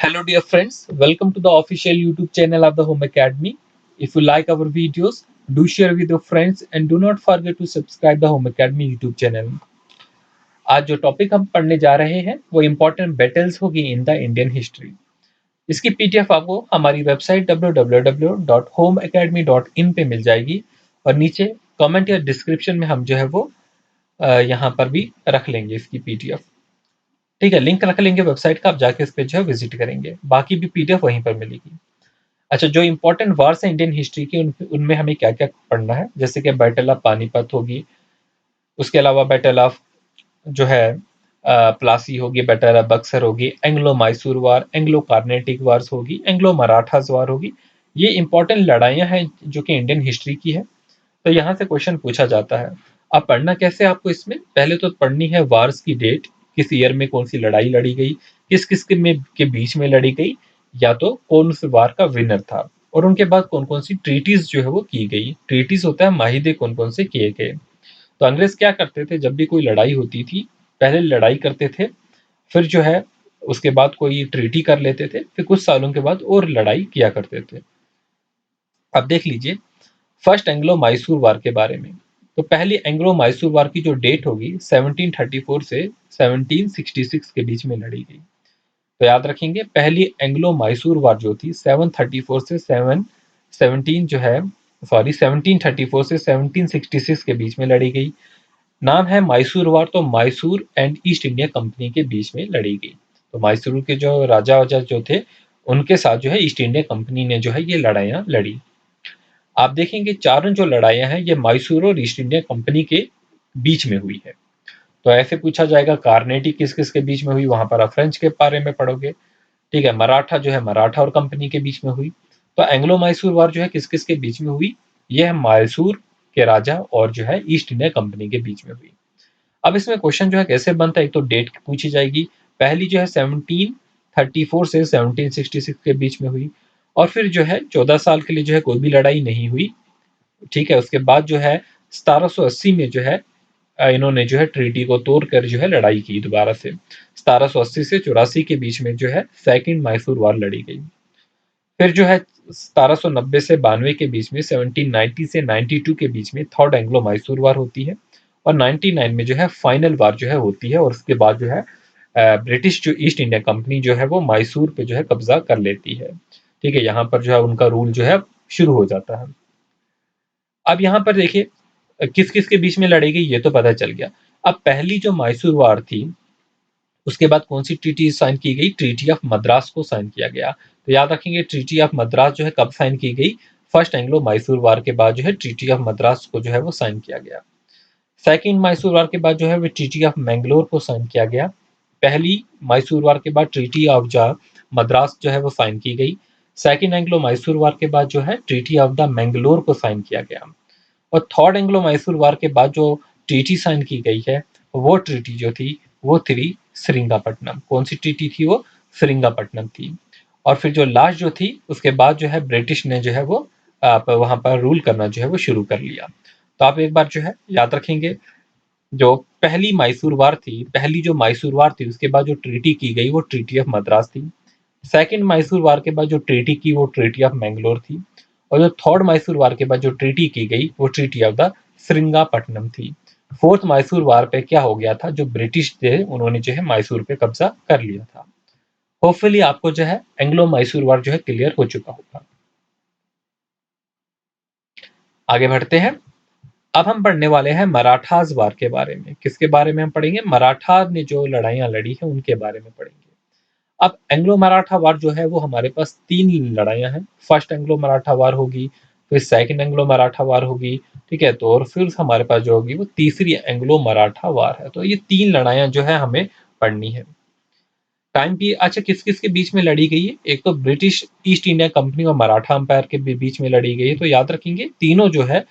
Hello dear friends, welcome to the official YouTube channel of the Home Academy. If you like our videos, do share with your friends and do not forget to subscribe the Home Academy YouTube channel. आज जो topic हम पढ़ने जा रहे हैं वो important battles होगी in the Indian history. इसकी पीडीएफ आपको हमारी वेबसाइट www.homeacademy.in पे मिल जाएगी और नीचे कमेंट या डिस्क्रिप्शन में हम जो है वो यहाँ पर भी रख लेंगे इसकी पीडीएफ। ठीक है, लिंक रख लेंगे वेबसाइट का, आप जाके इस पे जो है विजिट करेंगे, बाकी भी पीडीएफ वहीं पर मिलेगी। अच्छा, जो इंपॉर्टेंट वार्स हैं इंडियन हिस्ट्री की उनमें हमें क्या क्या पढ़ना है, जैसे कि बैटल ऑफ पानीपत होगी, उसके अलावा बैटल ऑफ जो है प्लासी होगी, बैटल ऑफ बक्सर होगी, एंग्लो मैसूर वार, एंग्लो कार्नेटिक वार्स होगी, एंग्लो मराठास वार होगी। ये इंपॉर्टेंट लड़ाइयां हैं जो कि इंडियन हिस्ट्री की है। तो यहाँ से क्वेश्चन पूछा जाता है। अब पढ़ना कैसे आपको, इसमें पहले तो पढ़नी है वार्स की डेट, किस ईयर में कौन सी लड़ाई लड़ी गई, किस किस के बीच में लड़ी गई, या तो कौन उस वार का विनर था, और उनके बाद कौन कौन सी ट्रीटीज जो है वो की गई। ट्रीटीज होता है माहिदे कौन कौन से किए गए। तो अंग्रेज क्या करते थे, जब भी कोई लड़ाई होती थी पहले लड़ाई करते थे, फिर जो है उसके बाद कोई ट्रीटी कर लेते थे, फिर कुछ सालों के बाद और लड़ाई किया करते थे। अब देख लीजिए फर्स्ट एंग्लो मैसूर वार के बारे में। तो पहली एंग्लो मैसूर वार की जो डेट होगी 1734 से 1766 के बीच में लड़ी गई। तो याद रखेंगे पहली एंग्लो मैसूर वार जो थी 734 से 17 जो है 1734 से 1766 के बीच में लड़ी गई। नाम है मैसूर वार, तो Mysore and east India company के बीच में लड़ी गई। तो मैसूर के जो राजा वाजा जो थे उनके साथ जो है ईस्ट इंडिया कंपनी ने जो है ये लड़ाइयां लड़ी। आप देखेंगे चारों जो लड़ाइयां हैं ये मैसूर और ईस्ट इंडिया कंपनी के बीच में हुई है। तो ऐसे पूछा जाएगा कार्नेटिक किस किस के बीच में हुई, वहां पर आप फ्रेंच के बारे में पढ़ोगे। ठीक है, मराठा जो है मराठा और कंपनी के बीच में हुई। तो एंग्लो मैसूर वार जो है किस किस के बीच में हुई, यह है मैसूर के राजा और जो है ईस्ट इंडिया कंपनी के बीच में हुई। अब इसमें क्वेश्चन जो है कैसे बनता है, एक तो डेट पूछी जाएगी, पहली जो है 1734 से 1766 के बीच में हुई, और फिर जो है 14 साल के लिए जो है कोई भी लड़ाई नहीं हुई। ठीक है, उसके बाद जो है 1780 में जो है इन्होंने जो है ट्रीटी को तोड़कर जो है लड़ाई की दोबारा से। 1780 से 84 के बीच में जो है सेकंड मैसूर वार लड़ी गई। फिर जो है 1790 से 92 के बीच में 1790 से 92 के बीच में थर्ड एंग्लो मैसूर वार होती है, और 99 में जो है फाइनल वार जो है होती है, और उसके बाद जो है ब्रिटिश जो ईस्ट इंडिया कंपनी जो है वो मैसूर पे जो है कब्जा कर लेती है। ठीक है, यहाँ पर जो है उनका रूल जो है शुरू हो जाता है। अब यहाँ पर देखिए किस किस के बीच में लड़ी गई ये तो पता चल गया। अब पहली जो मैसूर वार थी उसके बाद कौन सी ट्रीटी साइन की गई, ट्रीटी ऑफ मद्रास को साइन किया गया। तो याद रखेंगे ट्रीटी ऑफ मद्रास जो है कब साइन की गई, फर्स्ट एंग्लो मैसूर वार के बाद जो है ट्रीटी ऑफ मद्रास को जो है वो साइन किया गया। सेकंड मैसूर वार के बाद जो है वो ट्रीटी ऑफ मैंगलोर को साइन किया गया। पहली मैसूर वार के बाद ट्रीटी ऑफ मद्रास जो है वो साइन की गई। सेकंड एंग्लो मैसूर वार के बाद जो है ट्रीटी ऑफ द मैंगलोर को साइन किया गया, और थर्ड एंग्लो मैसूर वार के बाद जो ट्रीटी साइन की गई है वो ट्रीटी जो थी वो थी श्रीरंगपट्टनम। कौन सी ट्रीटी थी वो, श्रीरंगपट्टनम थी। और फिर जो लास्ट जो थी उसके बाद जो है ब्रिटिश ने जो है वो वहां पर रूल करना जो है वो शुरू कर लिया। तो आप एक बार जो है याद रखेंगे, जो पहली मैसूर वार थी, पहली जो मैसूर वार थी उसके बाद जो ट्रीटी की गई वो ट्रीटी ऑफ मद्रास थी। सेकंड मैसूर वार के बाद जो ट्रीटी की वो ट्रीटी ऑफ मैंगलोर थी, और जो थर्ड मैसूर वार के बाद जो ट्रीटी की गई वो ट्रीटी ऑफ द श्रीरंगपट्टनम थी। फोर्थ मैसूर वार पे क्या हो गया था, जो ब्रिटिश थे उन्होंने जो है मैसूर पे कब्जा कर लिया था। होपफुली आपको जो है एंग्लो मैसूर वार जो है क्लियर हो चुका होगा। आगे बढ़ते हैं। अब हम पढ़ने वाले हैं मराठास वार के बारे में। किसके बारे में हम पढ़ेंगे, मराठा ने जो लड़ाइयां लड़ी है उनके बारे में पढ़ेंगे। अब एंग्लो मराठा वार जो है वो हमारे पास तीन लड़ाइयां हैं। फर्स्ट एंग्लो मराठा वार होगी, फिर सेकंड एंग्लो मराठा वार होगी। ठीक है, तो और फिर हमारे पास जो होगी वो तीसरी एंग्लो मराठा वार है। तो ये तीन लड़ाइयां जो है हमें पढ़नी है। टाइम भी अच्छा किस किस के बीच में लड़ी गई है, एक तो ब्रिटिश ईस्ट इंडिया कंपनी और मराठा अंपायर के बीच में लड़ी गई है। तो याद रखेंगे तीनों जो है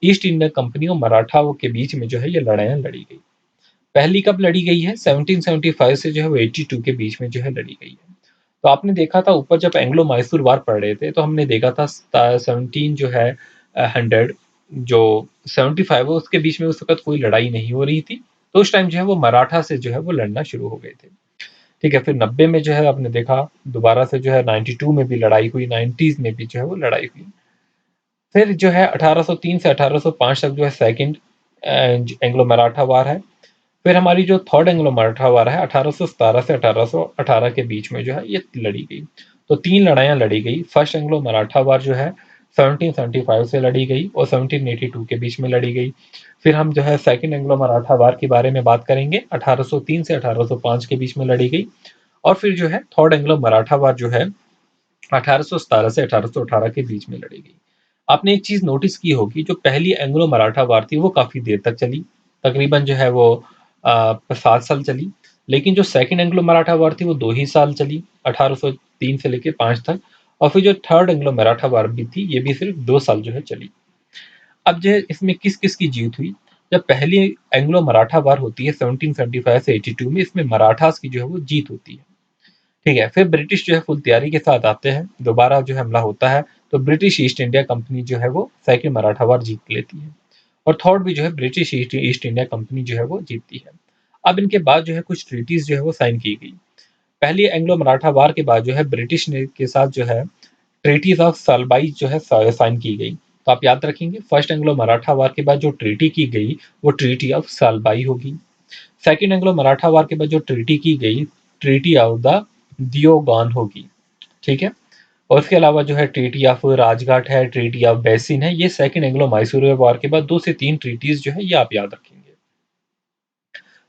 ईस्ट इंडिया कंपनी और मराठाओं के बीच में जो है ये लड़ाइयां लड़ी गई। पहली कब लड़ी गई है, 1775 से जो है वो 82 के बीच में जो है लड़ी गई है। तो आपने देखा था ऊपर जब एंग्लो मैसूर वार पढ़ रहे थे तो हमने देखा था 17 जो है 100 जो 75 है उसके बीच में उस वक्त कोई लड़ाई नहीं हो रही थी। तो उस टाइम जो है वो मराठा से जो है वो लड़ना शुरू हो गए थे। ठीक है, फिर 90 में जो है आपने देखा दोबारा से जो है 92 में भी लड़ाई हुई, 90s में भी जो है वो लड़ाई हुई। फिर जो है 1803 से 1805 तक जो है सेकंड एंग्लो मराठा वार है। फिर हमारी जो थर्ड एंग्लो मराठा वार है 1817 से 1818 के बीच में जो है ये लड़ी गई। तो 3 लड़ाइयाँ लड़ी गई। फर्स्ट एंग्लो मराठा वार जो है 1775 से लड़ी गई और 1782 के बीच में लड़ी गई। फिर हम जो है सेकंड एंग्लो मराठा वार के बारे में बात करेंगे, 1803 से 1805 के बीच में लड़ी गई। और फिर जो है थर्ड एंग्लो मराठा वार जो है 1817 से 1818 के बीच में लड़ी गई। आपने एक चीज नोटिस की होगी, जो पहली एंग्लो मराठा वार थी वो काफी देर तक चली, तकरीबन जो है वो 7 साल चली। लेकिन जो सेकंड एंग्लो मराठा वार थी वो 2 ही साल चली, 1803 से लेकर 5 तक। और फिर जो थर्ड एंग्लो मराठा वार भी थी ये भी सिर्फ 2 साल जो है चली। अब जो है इसमें किस किस की जीत हुई? जब पहली एंग्लो मराठा वार होती है 1775 से 82 में, इसमें मराठास की जो है वो जीत होती है। ठीक है, फिर ब्रिटिश जो है फुल तैयारी के साथ आते हैं, दोबारा जो है हमला होता है, तो ब्रिटिश ईस्ट इंडिया कंपनी जो है वो सेकंड मराठा वार जीत लेती है। और थर्ड भी जो है ब्रिटिश ईस्ट इंडिया कंपनी जो है वो जीतती है। अब इनके बाद जो है कुछ ट्रीटीज जो है वो साइन की गई। पहली एंग्लो मराठा वार के बाद जो है ब्रिटिश ने के साथ जो है ट्रीटीज ऑफ सालबाई जो है साइन की गई। तो आप याद रखेंगे, फर्स्ट एंग्लो मराठा वार के बाद जो ट्रीटी की गई वो ट्रीटी ऑफ सालबाई होगी। सेकंड एंग्लो मराठा वार के बाद जो ट्रीटी की गई, ट्रीटी ऑफ द दियोगान होगी। ठीक है, और उसके अलावा जो है ट्रीटी ऑफ राजघाट है, ट्रीटी ऑफ बेसिन है, ये सेकंड एंग्लो मैसूर वार के बाद 2 से 3 ट्रीटीज जो है ये आप याद रखेंगे।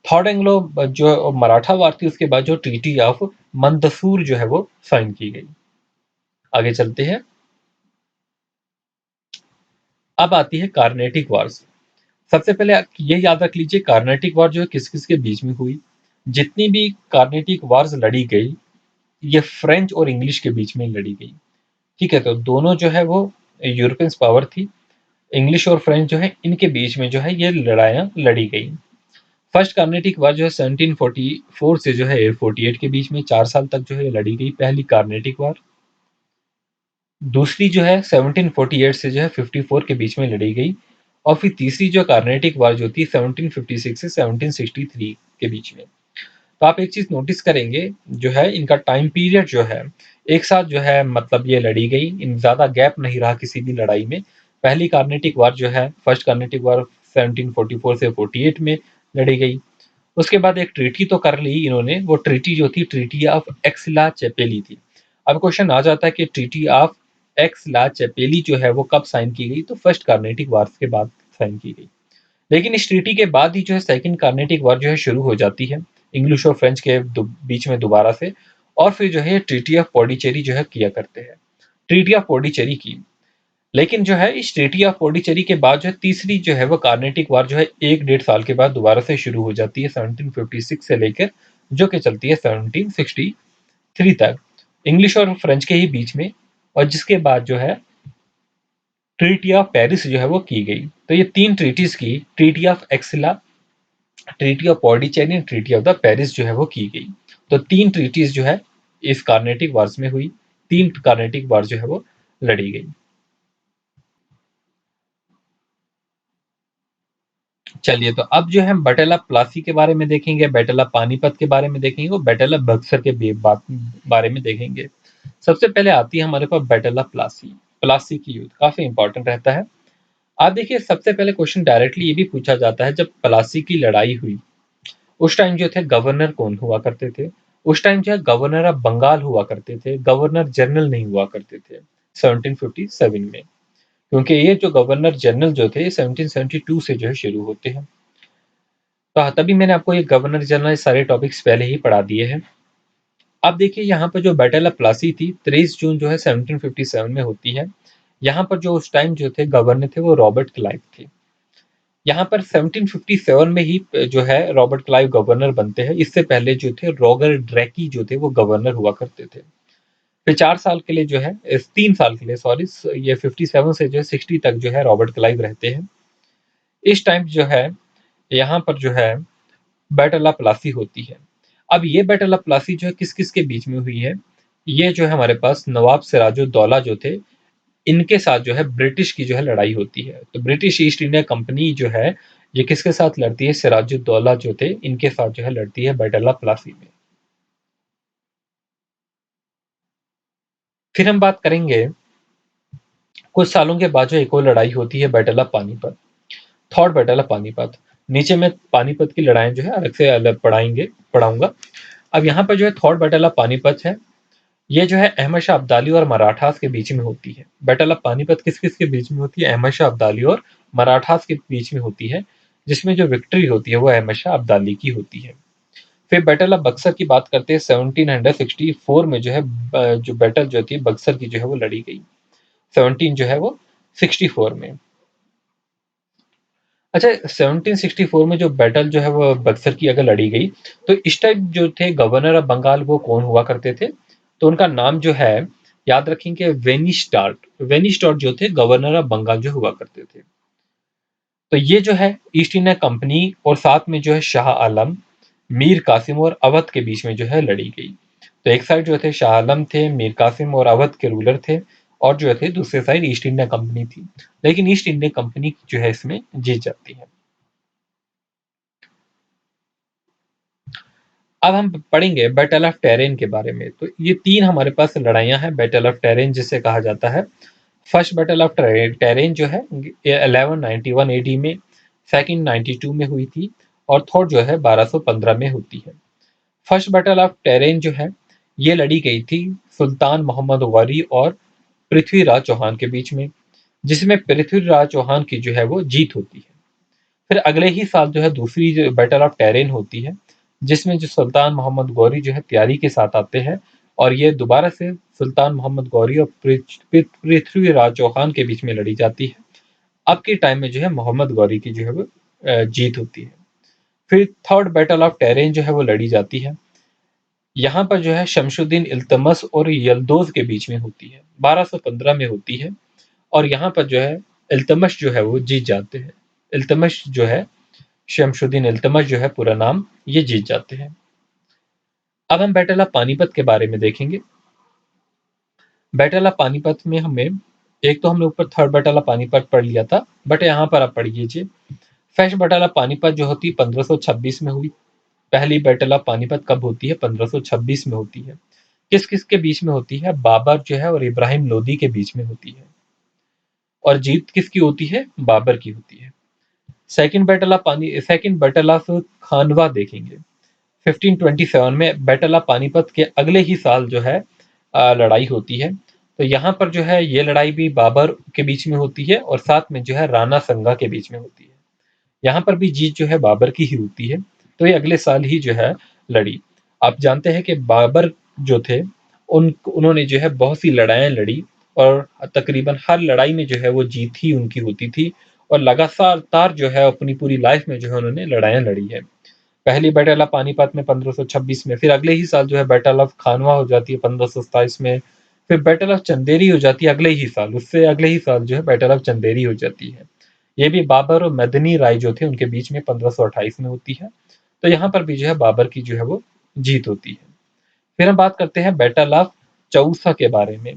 थर्ड एंग्लो जो मराठा वार थी उसके बाद जो ट्रीटी ऑफ मंदसूर जो है वो साइन की गई। आगे चलते हैं। अब आती है कार्नेटिक वार्स। सबसे पहले ये याद रख लीजिए, कार्नेटिक वार जो है किस किस के बीच में हुई। जितनी भी कार्नेटिक वार्स लड़ी गई ये फ्रेंच और इंग्लिश के बीच में लड़ी गई। ठीक है, तो दोनों जो है वो यूरोपियंस पावर थी। इंग्लिश और फ्रेंच जो है इनके बीच में जो है ये लड़ाइयाँ लड़ी गई। फर्स्ट कार्नेटिक वार जो है 1744 से जो है 48 के बीच में 4 साल तक जो है लड़ी गई, पहली कार्नेटिक वार। दूसरी जो है 1748 से जो है 54 के बीच में लड़ी गई। और फिर तीसरी जो कार्नेटिक वार जो थी 1756 से 1763 के बीच में। तो आप एक चीज नोटिस करेंगे, जो है इनका टाइम पीरियड जो है एक साथ जो है मतलब ये लड़ी गई, इन ज्यादा गैप नहीं रहा किसी भी लड़ाई में। पहली कार्नेटिक वार जो है फर्स्ट कार्नेटिक वार 1744 से 48 में लड़ी गई। उसके बाद एक ट्रीटी तो कर ली इन्होंने, वो ट्रीटी जो थी ट्रीटी ऑफ एक्सला चेपेली थी। अब क्वेश्चन आ जाता है कि ट्रीटी ऑफ एक्सला चेपेली जो है वो कब साइन की गई? तो फर्स्ट कार्नेटिक वार के बाद साइन की गई। लेकिन इस ट्रीटी के बाद ही जो है सेकंड कार्नेटिक वार जो है शुरू हो जाती है, इंग्लिश और फ्रेंच के बीच में दोबारा से। और फिर जो है ट्रीटी ऑफ पौंडीचेरी जो है किया करते हैं, ट्रीटी ऑफ पौंडीचेरी की। लेकिन जो है इस ट्रीटी ऑफ पौंडीचेरी के बाद जो है तीसरी जो है वो कार्नेटिक वार जो है 1 डेढ़ साल के बाद दोबारा से शुरू हो जाती है 1756 से लेकर, जो कि चलती है 1763 तक, इंग्लिश और फ्रेंच के ही बीच में। और जिसके बाद जो है ट्रीटी ऑफ पेरिस जो है वो की गई। तो ये 3 ट्रीटीज की, ट्रीटी ऑफ एक्सला, treaty of Pondicherry and treaty of the Paris जो है वो की गई। तो 3 ट्रीटीज जो है इस कार्नेटिक वार्स में हुई, 3 कार्नेटिक वार जो है वो लड़ी गई। चलिए, तो अब जो है हम बैटल ऑफ प्लासी के बारे में देखेंगे, बैटल ऑफ पानीपत के बारे में देखेंगे और बैटल ऑफ बक्सर के बारे में देखेंगे। सबसे पहले आती है हमारे पास बैटल ऑफ प्लासी। प्लासी की युद्ध काफी इंपॉर्टेंट रहता है। आप देखिए, सबसे पहले क्वेश्चन डायरेक्टली ये भी पूछा जाता है, जब प्लासी की लड़ाई हुई उस टाइम जो थे गवर्नर कौन हुआ करते थे? उस टाइम जो है गवर्नर ऑफ बंगाल हुआ करते थे, गवर्नर जनरल नहीं हुआ करते थे 1757 में। क्योंकि ये जो गवर्नर जनरल जो थे 1772 से जो है शुरू होते हैं। तो हाँ, तभी मैंने आपको ये गवर्नर जनरल सारे टॉपिक्स पहले ही पढ़ा दिए हैं। अब देखिए, यहाँ पर जो बैटल ऑफ प्लासी थी 23 जून जो है 1757 में होती है। यहाँ पर जो उस टाइम जो थे गवर्नर थे वो रॉबर्ट क्लाइव थे। यहाँ पर 1757 में ही जो है रॉबर्ट क्लाइव गवर्नर बनते हैं। इससे पहले जो थे रॉगर ड्रैकी जो थे वो गवर्नर हुआ करते थे। फिर 4 साल के लिए जो है 3 साल के लिए, सॉरी, ये 57 से जो है 60 तक जो है रॉबर्ट क्लाइव रहते हैं। इस टाइम जो है यहाँ पर जो है बैटल ऑफ प्लासी होती है। अब ये बैटल ऑफ प्लासी जो है किस किस के बीच में हुई है? ये जो है हमारे पास नवाब सिराजुद्दौला जो थे, इनके साथ जो है ब्रिटिश की जो है लड़ाई होती है। तो ब्रिटिश ईस्ट इंडिया कंपनी जो है ये किसके साथ लड़ती है? सिराजुद्दौला जो थे इनके साथ जो है लड़ती है बैटल ऑफ प्लासी में। फिर हम बात करेंगे कुछ सालों के बाद जो एक और लड़ाई होती है, battle of Panipat, third battle of Panipat. नीचे में पानीपत की लड़ाई जो है अलग से अलग पढ़ाऊंगा। अब यहाँ पर जो है थर्ड बैटल ऑफ पानीपत है, ये जो है अहमद शाह अब्दाली और मराठास के बीच में होती है। बैटल ऑफ पानीपत किस किस के बीच में होती है? अहमद शाह अब्दाली और मराठास के बीच में होती है, जिसमें जो विक्ट्री होती है वो अहमद शाह अब्दाली की होती है। फिर बैटल ऑफ बक्सर की बात करते हैं, 1764 में जो है जो बैटल जो थी बक्सर की जो है वो लड़ी गई, 17 जो है वो 64 में। अच्छा, 1764 में जो बैटल जो है वो बक्सर की अगर लड़ी गई, तो इस टाइम जो थे गवर्नर ऑफ बंगाल वो कौन हुआ करते थे? तो उनका नाम जो है, याद रखेंगे, वेनिस्टार्ट जो थे गवर्नर ऑफ बंगाल जो हुआ करते थे। तो ये जो है ईस्ट इंडिया कंपनी और साथ में जो है शाह आलम, मीर कासिम और अवध के बीच में जो है लड़ी गई। तो एक साइड जो थे शाह आलम थे, मीर कासिम और अवध के रूलर थे, और जो थे दूसरे साइड ईस्ट इंडिया कंपनी थी। लेकिन ईस्ट इंडिया कंपनी जो है इसमें जीत जाती है। अब हम पढ़ेंगे बैटल ऑफ टेरेन के बारे में। तो ये तीन हमारे पास लड़ाइयां हैं बैटल ऑफ टेरेन जिसे कहा जाता है। फर्स्ट बैटल ऑफ टेरेन जो है 1191 एडी में, सेकंड 92 में हुई थी, और थर्ड जो है 1215 में होती है। फर्स्ट बैटल ऑफ टेरेन जो है ये लड़ी गई थी सुल्तान मोहम्मद गौरी और पृथ्वीराज चौहान के बीच में, जिसमें पृथ्वीराज चौहान की जो है वो जीत होती है। फिर अगले ही साल जो है दूसरी जो बैटल ऑफ टेरेन होती है, जिसमें जो सुल्तान मोहम्मद गौरी जो है तैयारी के साथ आते हैं, और ये दोबारा से सुल्तान मोहम्मद गौरी और पृथ्वीराज चौहान के बीच में लड़ी जाती है। अब के टाइम में जो है मोहम्मद गौरी की जो है वो जीत होती है। फिर थर्ड बैटल ऑफ टेरेन जो है वो लड़ी जाती है। यहाँ पर जो है शमशुद्दीन इल्तमस और यल्दोज के बीच में होती है, 1215 में होती है, और यहाँ पर जो है इल्तमश जो है वो जीत जाते हैं। इल्तमश जो है, शमशुद्दीन इल्तमश जो है पूरा नाम, ये जीत जाते हैं। अब हम बैटल ऑफ पानीपत के बारे में देखेंगे। बैटल ऑफ पानीपत में हमें, एक तो हमने ऊपर थर्ड बैटल ऑफ पानीपत पढ़ लिया था, बट यहाँ पर आप पढ़ लीजिए। फर्स्ट बैटल ऑफ पानीपत जो होती 1526 में हुई। पहली बैटल ऑफ पानीपत कब होती है? 1526 में होती है। किस किस के बीच में होती है? बाबर जो है और इब्राहिम लोदी के बीच में होती है। और जीत किसकी होती है? बाबर की होती है। सेकंड बैटल ऑफ खानवा देखेंगे, 1527 में। बैटल ऑफ पानीपत के अगले ही साल जो है लड़ाई होती है। तो यहाँ पर जो है ये लड़ाई भी बाबर के बीच में होती है, और साथ में जो है राणा संगा के बीच में होती है। यहाँ पर भी जीत जो है बाबर की ही होती है। तो ये अगले साल ही जो है लड़ी। आप जानते हैं कि बाबर जो थे, उन्होंने जो है बहुत सी लड़ाइयाँ लड़ी, और तकरीबन हर लड़ाई में जो है वो जीत ही उनकी होती थी, और लगातार जो है अपनी पूरी लाइफ में जो है उन्होंने लड़ाइयाँ लड़ी है। पहली बैटल ऑफ पानीपत में 1526 में, फिर अगले ही साल जो है बैटल ऑफ खानवा हो जाती है 1527 में, फिर बैटल ऑफ चंदेरी हो जाती है अगले ही साल, उससे अगले ही साल जो है बैटल ऑफ चंदेरी हो जाती है। ये भी बाबर और मदनी राय जो थे उनके बीच में 1528 में होती है। तो यहाँ पर भी जो है बाबर की जो है वो जीत होती है। फिर हम बात करते हैं बैटल ऑफ चौसा के बारे में।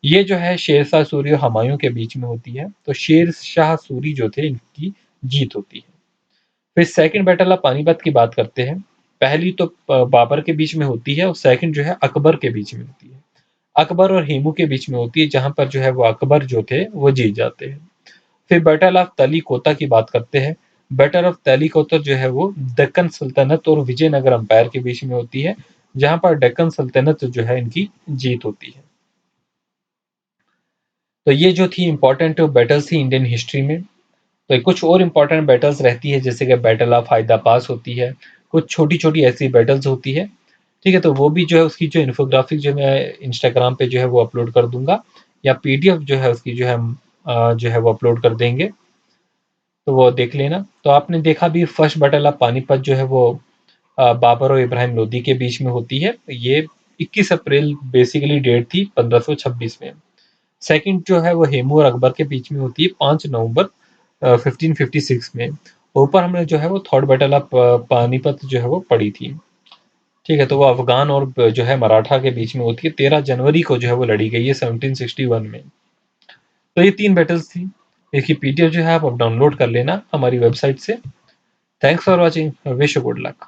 ये जो है शेरशाह सूरी और हुमायूं के बीच में होती है। तो शेरशाह सूरी जो थे इनकी जीत होती है। फिर सेकंड बैटल ऑफ पानीपत की बात करते हैं। पहली तो बाबर के बीच में होती है, और सेकंड जो है अकबर के बीच में होती है। अकबर और हेमू के बीच में होती है, जहां पर जो है वो अकबर जो थे वो जीत जाते हैं। फिर बैटल ऑफ तलीकोटा की बात करते हैं। बैटल ऑफ तलीकोटा जो है वो दक्कन सल्तनत और विजयनगर अंपायर के बीच में होती है, जहां पर दक्कन सल्तनत जो है इनकी जीत होती है। तो ये जो थी इंपॉर्टेंट बैटल्स थी इंडियन हिस्ट्री में। तो कुछ और इंपॉर्टेंट बैटल्स रहती है, जैसे कि बैटल ऑफ हायदा पास होती है, कुछ छोटी छोटी ऐसी बैटल्स होती है। ठीक है, तो वो भी जो है उसकी जो इन्फोग्राफिक जो मैं इंस्टाग्राम पे जो है वो अपलोड कर दूंगा, या पीडीएफ जो है उसकी जो है हम जो है वो अपलोड कर देंगे, तो वो देख लेना। तो आपने देखा भी फर्स्ट बैटल ऑफ पानीपत जो है वो बाबर और इब्राहिम लोदी के बीच में होती है। ये 21 अप्रैल बेसिकली डेट थी 1526 में। सेकंड जो है वो हेमू और अकबर के बीच में होती है 5 नवंबर 1556 में। ऊपर हमने जो है वो थर्ड बैटल ऑफ पानीपत जो है वो पढ़ी थी। ठीक है, तो वो अफगान और जो है मराठा के बीच में होती है, 13 जनवरी को जो है वो लड़ी गई है 1761 में। तो ये तीन बैटल्स थी। इसकी पीडीएफ जो है आप डाउनलोड कर लेना हमारी वेबसाइट से। Thanks for watching, wish you good luck.